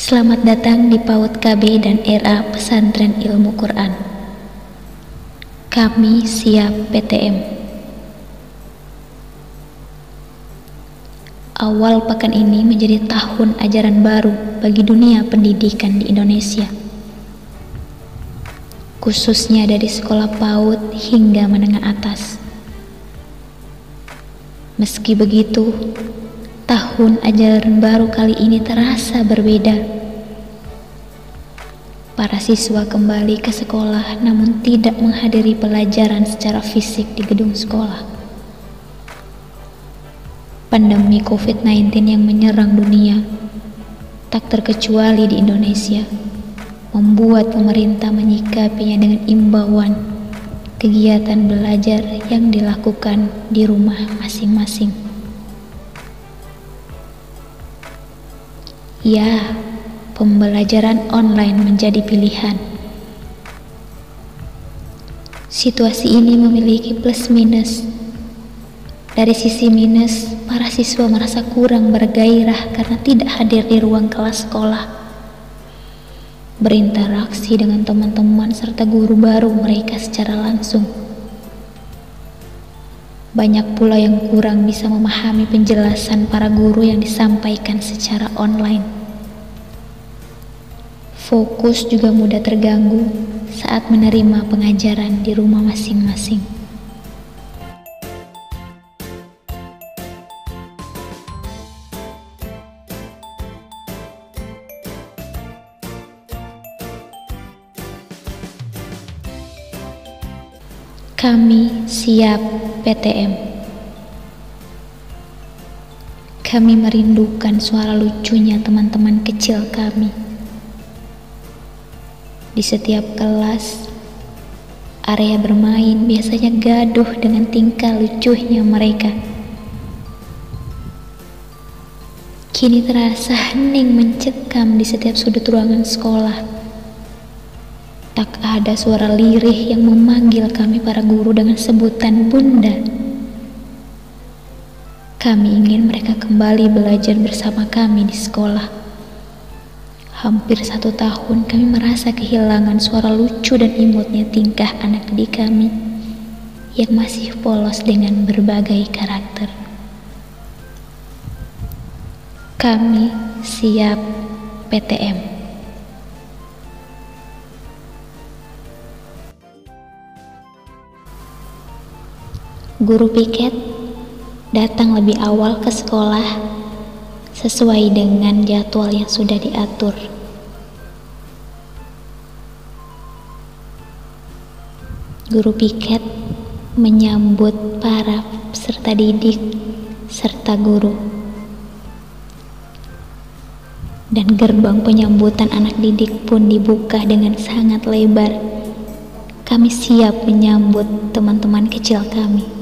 Selamat datang di PAUD KB dan RA Pesantren Ilmu Quran. Kami siap PTM. Awal pekan ini menjadi tahun ajaran baru bagi dunia pendidikan di Indonesia, khususnya dari sekolah PAUD hingga menengah atas. Meski begitu, tahun ajaran baru kali ini terasa berbeda. Para siswa kembali ke sekolah namun tidak menghadiri pelajaran secara fisik di gedung sekolah. Pandemi COVID-19 yang menyerang dunia, tak terkecuali di Indonesia, membuat pemerintah menyikapinya dengan imbauan kegiatan belajar yang dilakukan di rumah masing-masing. Ya, pembelajaran online menjadi pilihan. Situasi ini memiliki plus minus. Dari sisi minus, para siswa merasa kurang bergairah karena tidak hadir di ruang kelas sekolah, berinteraksi dengan teman-teman serta guru baru mereka secara langsung. Banyak pula yang kurang bisa memahami penjelasan para guru yang disampaikan secara online. Fokus juga mudah terganggu saat menerima pengajaran di rumah masing-masing. Kami siap PTM. Kami merindukan suara lucunya teman-teman kecil kami. Di setiap kelas, area bermain biasanya gaduh dengan tingkah lucunya mereka. Kini terasa hening mencekam di setiap sudut ruangan sekolah. Tak ada suara lirih yang memanggil kami para guru dengan sebutan bunda. Kami ingin mereka kembali belajar bersama kami di sekolah. Hampir 1 tahun kami merasa kehilangan suara lucu dan imutnya tingkah anak didik kami yang masih polos dengan berbagai karakter. Kami siap PTM. Guru piket datang lebih awal ke sekolah sesuai dengan jadwal yang sudah diatur. Guru piket menyambut para peserta didik serta guru. Dan gerbang penyambutan anak didik pun dibuka dengan sangat lebar. Kami siap menyambut teman-teman kecil kami.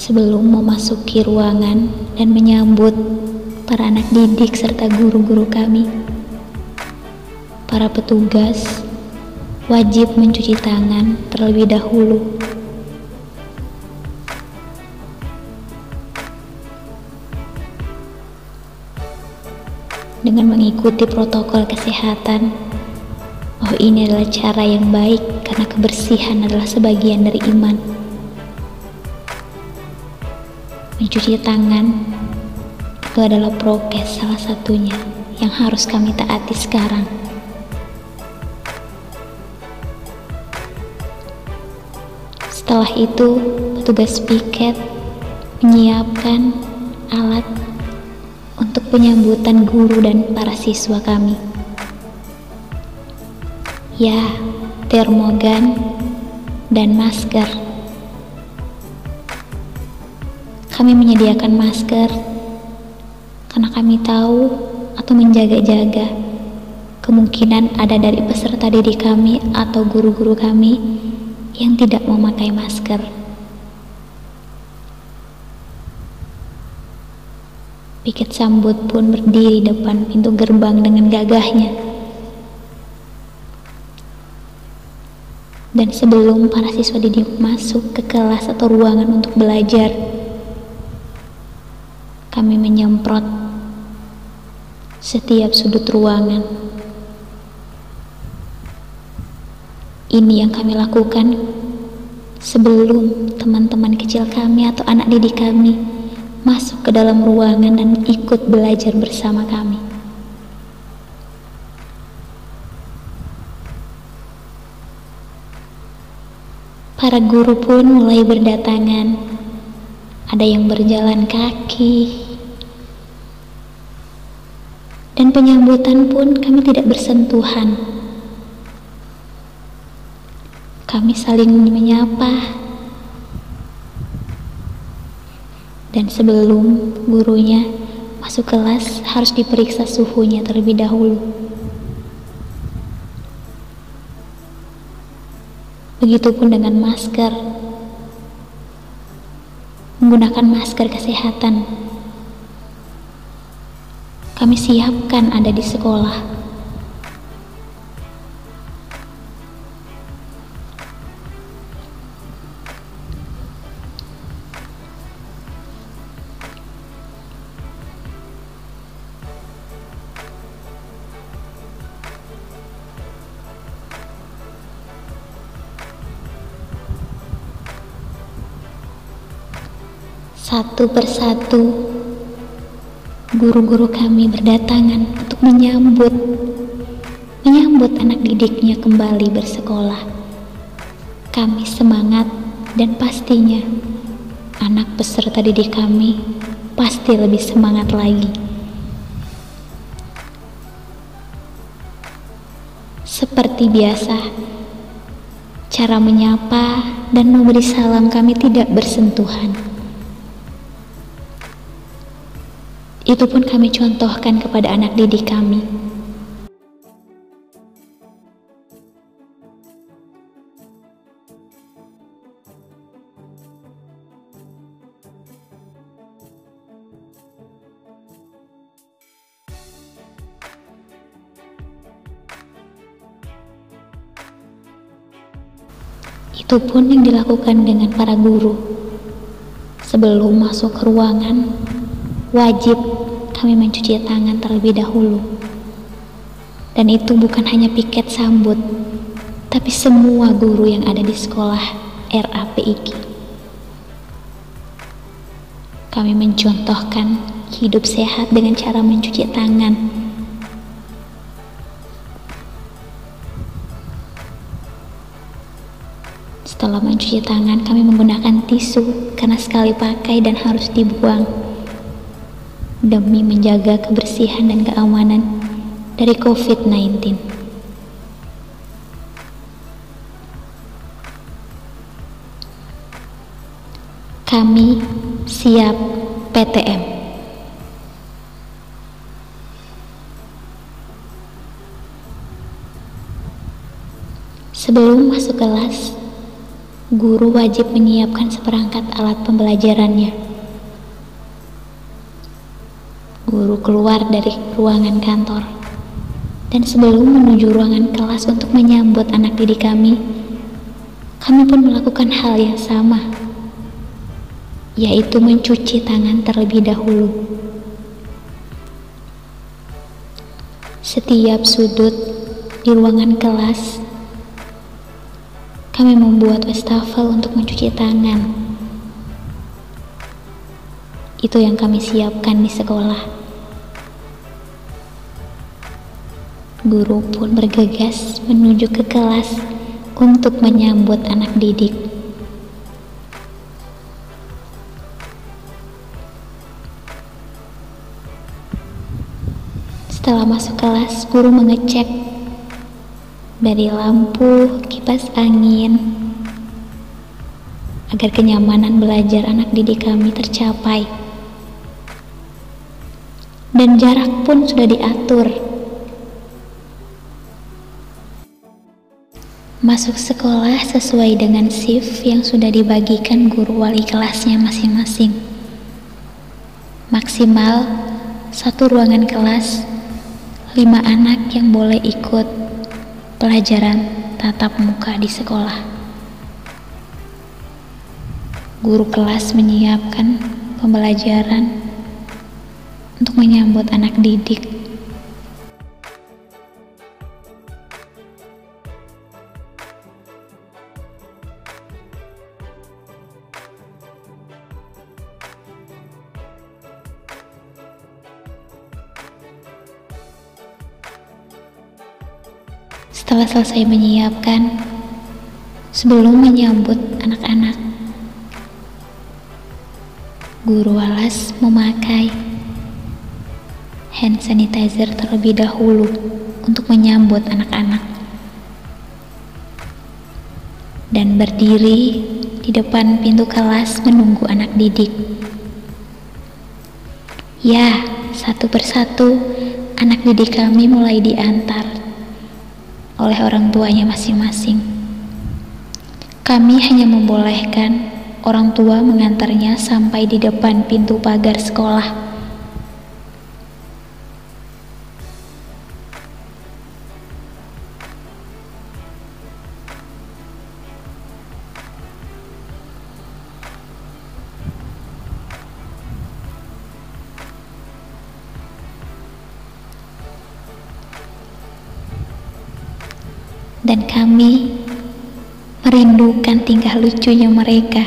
Sebelum memasuki ruangan dan menyambut para anak didik serta guru-guru kami, para petugas wajib mencuci tangan terlebih dahulu. Dengan mengikuti protokol kesehatan, ini adalah cara yang baik karena kebersihan adalah sebagian dari iman. Mencuci tangan itu adalah prokes salah satunya yang harus kami taati sekarang. Setelah itu, petugas piket menyiapkan alat untuk penyambutan guru dan para siswa kami. Ya, termogan dan masker. Kami menyediakan masker karena kami tahu atau menjaga-jaga kemungkinan ada dari peserta didik kami atau guru-guru kami yang tidak memakai masker. Piket sambut pun berdiri depan pintu gerbang dengan gagahnya. Dan sebelum para siswa didik masuk ke kelas atau ruangan untuk belajar, Kami menyemprot setiap sudut ruangan. Ini yang kami lakukan sebelum teman-teman kecil kami atau anak didik kami masuk ke dalam ruangan dan ikut belajar bersama kami. Para guru pun mulai berdatangan. Ada yang berjalan kaki. Dan penyambutan pun kami tidak bersentuhan. Kami saling menyapa. Dan sebelum gurunya masuk kelas harus diperiksa suhunya terlebih dahulu. Begitupun dengan masker. Menggunakan masker kesehatan. Kami siapkan ada di sekolah. Satu persatu guru-guru kami berdatangan untuk menyambut anak didiknya kembali bersekolah. Kami semangat dan pastinya anak peserta didik kami pasti lebih semangat lagi. Seperti biasa, cara menyapa dan memberi salam kami tidak bersentuhan. Itu pun kami contohkan kepada anak didik kami. Itu pun yang dilakukan dengan para guru. Sebelum masuk ke ruangan, wajib kami mencuci tangan terlebih dahulu. Dan itu bukan hanya piket sambut, tapi semua guru yang ada di sekolah RAPIK. Kami mencontohkan hidup sehat dengan cara mencuci tangan. Setelah mencuci tangan, kami menggunakan tisu karena sekali pakai dan harus dibuang, demi menjaga kebersihan dan keamanan dari COVID-19. Kami siap PTM. Sebelum masuk kelas, guru wajib menyiapkan seperangkat alat pembelajarannya. Guru keluar dari ruangan kantor, dan sebelum menuju ruangan kelas untuk menyambut anak didik kami pun melakukan hal yang sama, yaitu mencuci tangan terlebih dahulu. Setiap sudut di ruangan kelas, kami membuat wastafel untuk mencuci tangan. Itu yang kami siapkan di sekolah. Guru pun bergegas menuju ke kelas untuk menyambut anak didik. Setelah masuk kelas, guru mengecek dari lampu, kipas angin, agar kenyamanan belajar anak didik kami tercapai. Dan jarak pun sudah diatur. Masuk sekolah sesuai dengan shift yang sudah dibagikan guru wali kelasnya masing-masing. Maksimal satu ruangan kelas, 5 anak yang boleh ikut pelajaran tatap muka di sekolah. Guru kelas menyiapkan pembelajaran untuk menyambut anak didik. Setelah selesai menyiapkan, sebelum menyambut anak-anak, guru Walas memakai hand sanitizer terlebih dahulu untuk menyambut anak-anak dan berdiri di depan pintu kelas menunggu anak didik. Ya, satu persatu anak didik kami mulai diantar oleh orang tuanya masing-masing. Kami hanya membolehkan orang tua mengantarnya sampai di depan pintu pagar sekolah. Dan kami merindukan tingkah lucunya mereka.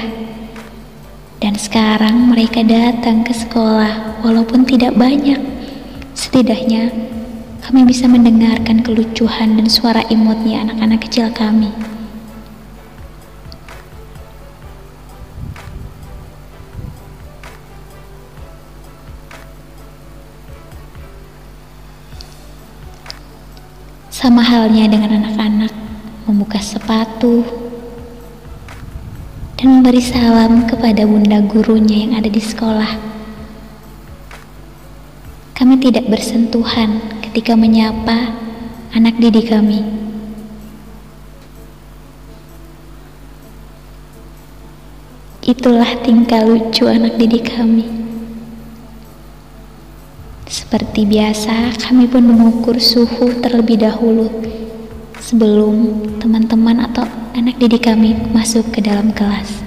Dan sekarang mereka datang ke sekolah walaupun tidak banyak. Setidaknya kami bisa mendengarkan kelucuan dan suara imutnya anak-anak kecil kami. Sama halnya dengan anak-anak membuka sepatu dan memberi salam kepada bunda gurunya yang ada di sekolah. Kami tidak bersentuhan ketika menyapa anak didik kami. Itulah tingkah lucu anak didik kami. Seperti biasa, kami pun mengukur suhu terlebih dahulu sebelum teman-teman atau anak didik kami masuk ke dalam kelas.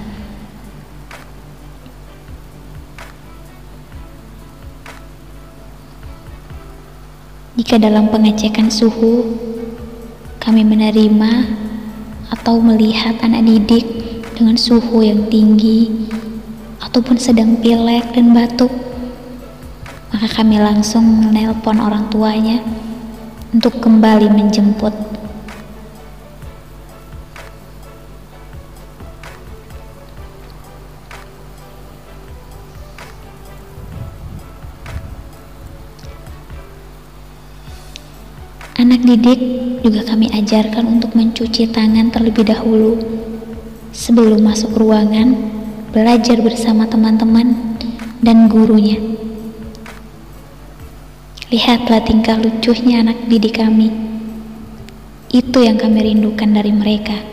Jika dalam pengecekan suhu kami menerima atau melihat anak didik dengan suhu yang tinggi ataupun sedang pilek dan batuk, maka kami langsung menelpon orang tuanya untuk kembali menjemput. Anak didik juga kami ajarkan untuk mencuci tangan terlebih dahulu sebelum masuk ruangan belajar bersama teman-teman dan gurunya. Lihatlah tingkah lucunya anak didik kami. Itu yang kami rindukan dari mereka.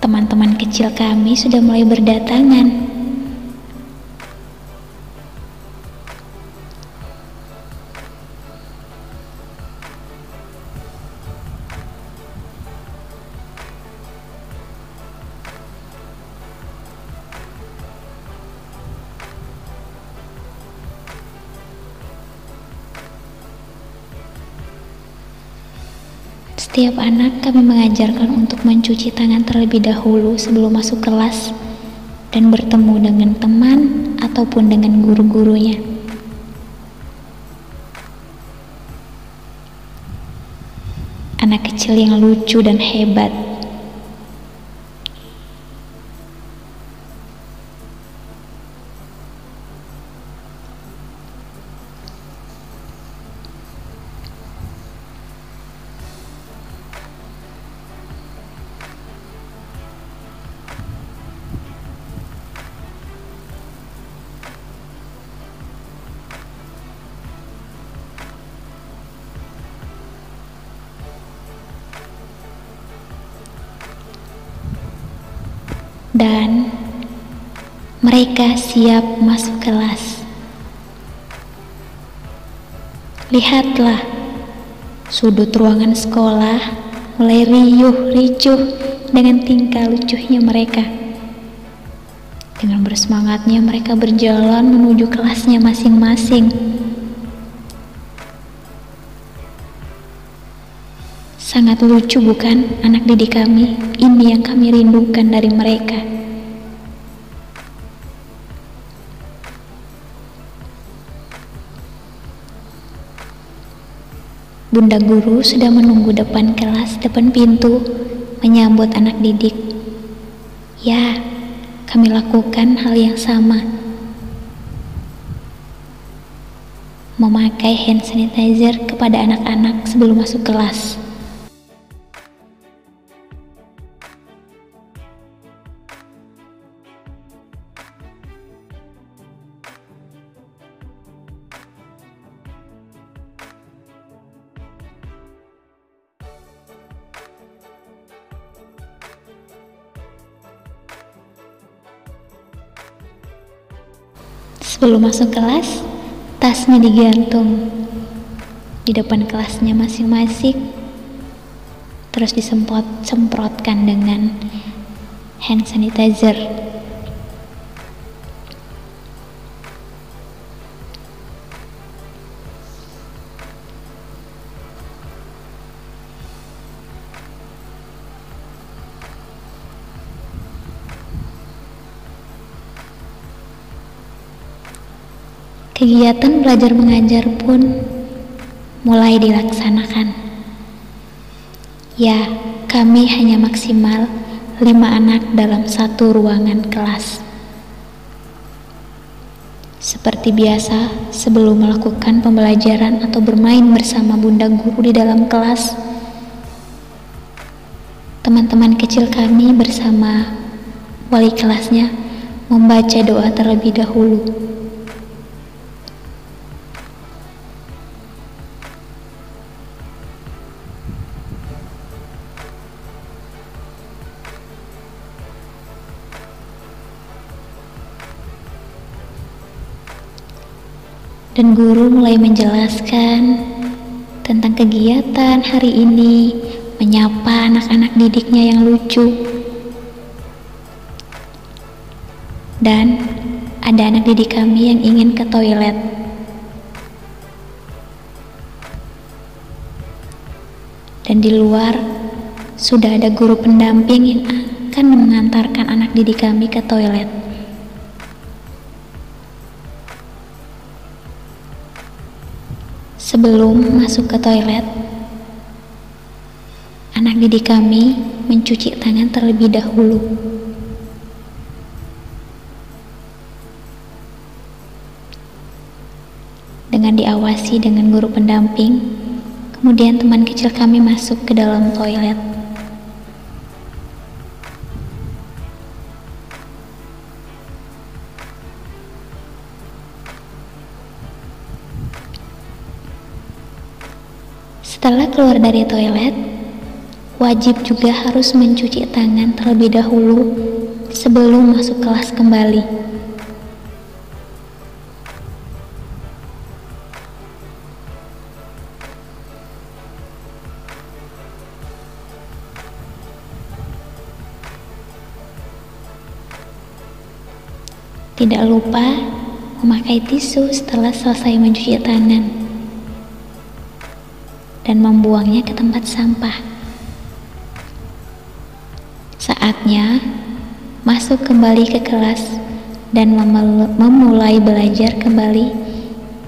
Teman-teman kecil kami sudah mulai berdatangan. Setiap anak kami mengajarkan untuk mencuci tangan terlebih dahulu sebelum masuk kelas dan bertemu dengan teman ataupun dengan guru-gurunya. Anak kecil yang lucu dan hebat. Mereka siap masuk kelas. Lihatlah, sudut ruangan sekolah mulai riuh-ricuh dengan tingkah lucunya mereka. Dengan bersemangatnya mereka berjalan menuju kelasnya masing-masing. Sangat lucu bukan anak didik kami? Ini yang kami rindukan dari mereka. Bunda guru sudah menunggu depan kelas, depan pintu, menyambut anak didik. Ya, kami lakukan hal yang sama. Memakai hand sanitizer kepada anak-anak sebelum masuk kelas. Sebelum masuk kelas, tasnya digantung di depan kelasnya masing-masing, terus disemprotkan dengan hand sanitizer. Kegiatan belajar mengajar pun mulai dilaksanakan. Ya, kami hanya maksimal 5 anak dalam satu ruangan kelas. Seperti biasa, sebelum melakukan pembelajaran atau bermain bersama bunda guru di dalam kelas, teman-teman kecil kami bersama wali kelasnya membaca doa terlebih dahulu. Dan guru mulai menjelaskan tentang kegiatan hari ini, menyapa anak-anak didiknya yang lucu. Dan ada anak didik kami yang ingin ke toilet. Dan di luar sudah ada guru pendamping yang akan mengantarkan anak didik kami ke toilet. Sebelum masuk ke toilet, anak didik kami mencuci tangan terlebih dahulu. Dengan diawasi dengan guru pendamping, kemudian teman kecil kami masuk ke dalam toilet. Setelah keluar dari toilet, wajib juga harus mencuci tangan terlebih dahulu sebelum masuk kelas kembali. Tidak lupa memakai tisu setelah selesai mencuci tangan dan membuangnya ke tempat sampah. Saatnya masuk kembali ke kelas dan memulai belajar kembali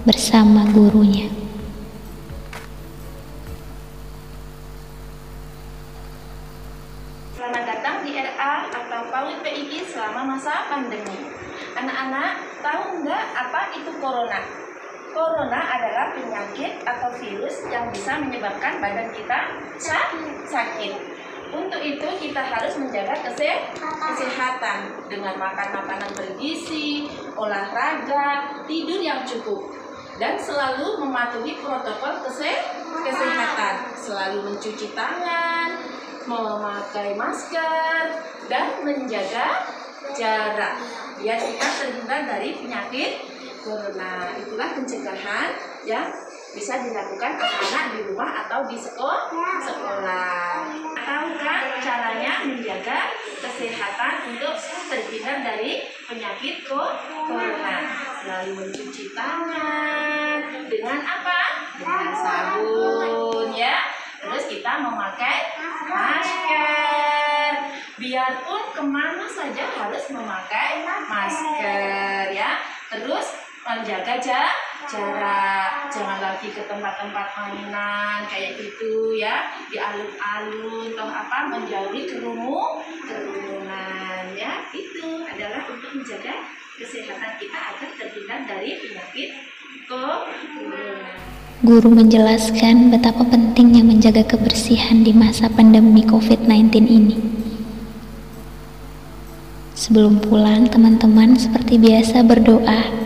bersama gurunya. Selamat datang di RA atau PAUD PII selama masa pandemi. Anak-anak, tahu nggak apa itu corona? Corona adalah penyakit atau virus yang bisa menyebabkan badan kita sakit. Untuk itu kita harus menjaga kesehatan dengan makan makanan bergizi, olahraga, tidur yang cukup, dan selalu mematuhi protokol kesehatan. Selalu mencuci tangan, memakai masker, dan menjaga jarak biar kita terhindar dari penyakit corona. Itulah pencegahan yang bisa dilakukan anak-anak di rumah atau di sekolah. Tahu kan caranya menjaga kesehatan untuk terhindar dari penyakit corona? Selalu mencuci tangan dengan apa? Dengan sabun ya. Terus kita memakai masker. Biarpun kemana saja harus memakai masker ya. Terus menjaga jarak, jangan lagi ke tempat-tempat mainan kayak gitu ya, di alun-alun atau apa, menjauhi kerumunan ya. Itu adalah untuk menjaga kesehatan kita agar terhindar dari penyakit corona. Guru menjelaskan betapa pentingnya menjaga kebersihan di masa pandemi COVID-19 ini. Sebelum pulang, teman-teman seperti biasa berdoa.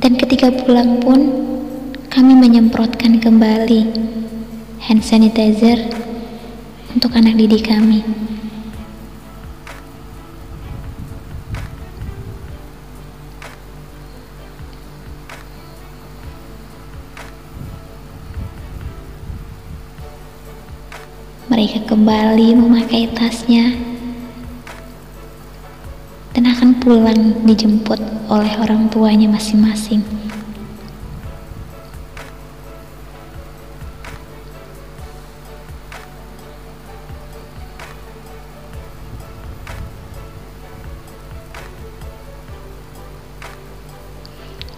Dan ketika pulang pun, kami menyemprotkan kembali hand sanitizer untuk anak didik kami. Mereka kembali memakai tasnya dan akan pulang dijemput oleh orang tuanya masing-masing.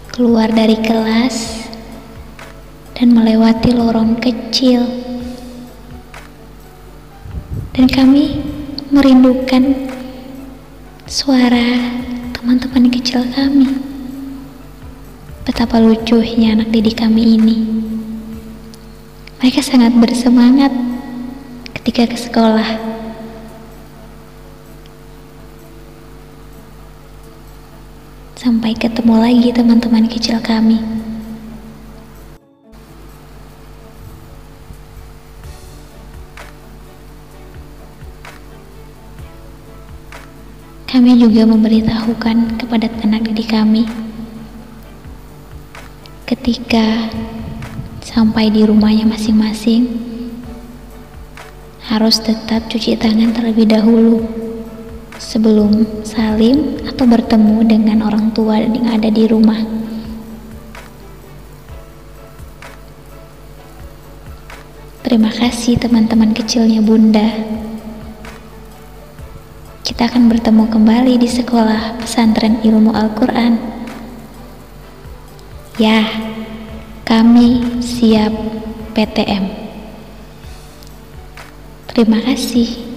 Keluar dari kelas dan melewati lorong kecil, dan kami merindukan suara teman-teman kecil kami. Betapa lucunya anak didik kami ini. Mereka sangat bersemangat ketika ke sekolah. Sampai ketemu lagi teman-teman kecil kami. Kami juga memberitahukan kepada anak didik kami ketika sampai di rumahnya masing-masing harus tetap cuci tangan terlebih dahulu sebelum salim atau bertemu dengan orang tua yang ada di rumah. Terima kasih teman-teman kecilnya Bunda. Kita akan bertemu kembali di sekolah pesantren ilmu Al-Quran. Ya, kami siap PTM. Terima kasih.